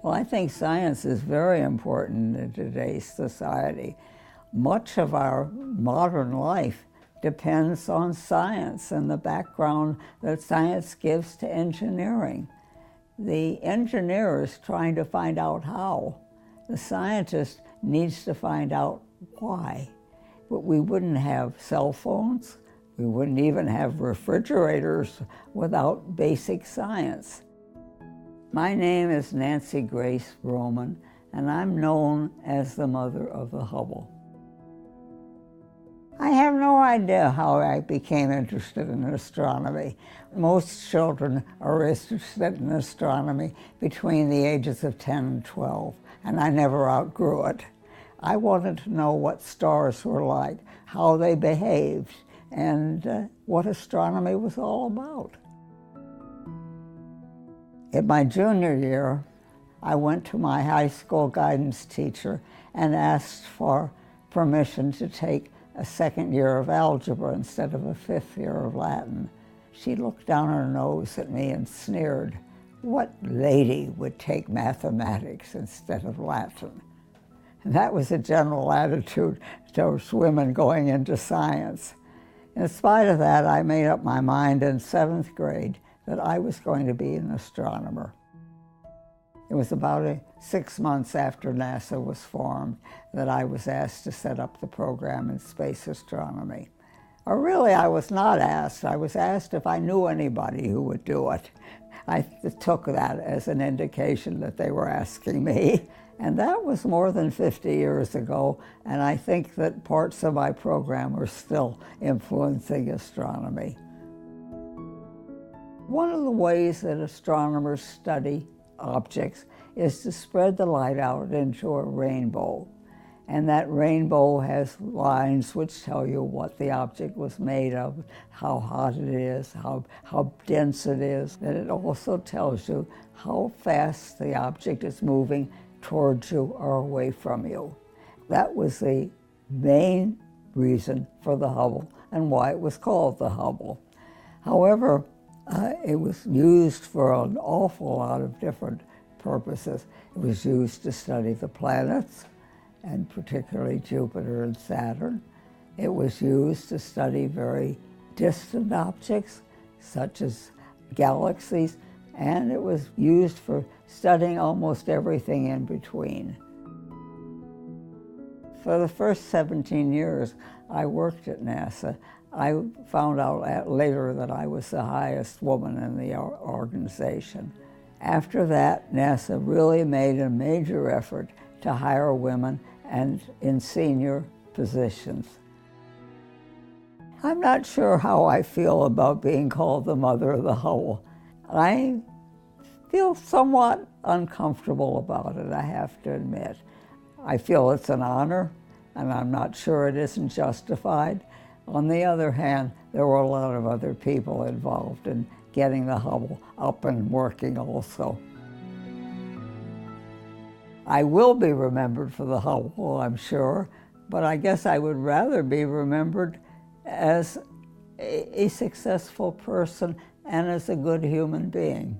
Well, I think science is very important in today's society. Much of our modern life depends on science and the background that science gives to engineering. The engineer is trying to find out how. The scientist needs to find out why. But we wouldn't have cell phones, we wouldn't even have refrigerators without basic science. My name is Nancy Grace Broman, and I'm known as the mother of the Hubble. I have no idea how I became interested in astronomy. Most children are interested in astronomy between the ages of 10 and 12, and I never outgrew it. I wanted to know what stars were like, how they behaved, and what astronomy was all about. In my junior year, I went to my high school guidance teacher and asked for permission to take a second year of algebra instead of a fifth year of Latin. She looked down her nose at me and sneered. What lady would take mathematics instead of Latin? And that was a general attitude towards women going into science. In spite of that, I made up my mind in seventh grade that I was going to be an astronomer. It was about 6 months after NASA was formed that I was asked to set up the program in space astronomy. Or really, I was not asked. I was asked if I knew anybody who would do it. I took that as an indication that they were asking me. And that was more than 50 years ago, and I think that parts of my program are still influencing astronomy. One of the ways that astronomers study objects is to spread the light out into a rainbow. And that rainbow has lines which tell you what the object was made of, how hot it is, how dense it is. And it also tells you how fast the object is moving towards you or away from you. That was the main reason for the Hubble and why it was called the Hubble. However, it was used for an awful lot of different purposes. It was used to study the planets, and particularly Jupiter and Saturn. It was used to study very distant objects, such as galaxies, and it was used for studying almost everything in between. For the first 17 years I worked at NASA, I found out later that I was the highest woman in the organization. After that, NASA really made a major effort to hire women and in senior positions. I'm not sure how I feel about being called the mother of the Hubble. I feel somewhat uncomfortable about it, I have to admit. I feel it's an honor, and I'm not sure it isn't justified. On the other hand, there were a lot of other people involved in getting the Hubble up and working also. I will be remembered for the Hubble, I'm sure, but I guess I would rather be remembered as a successful person and as a good human being.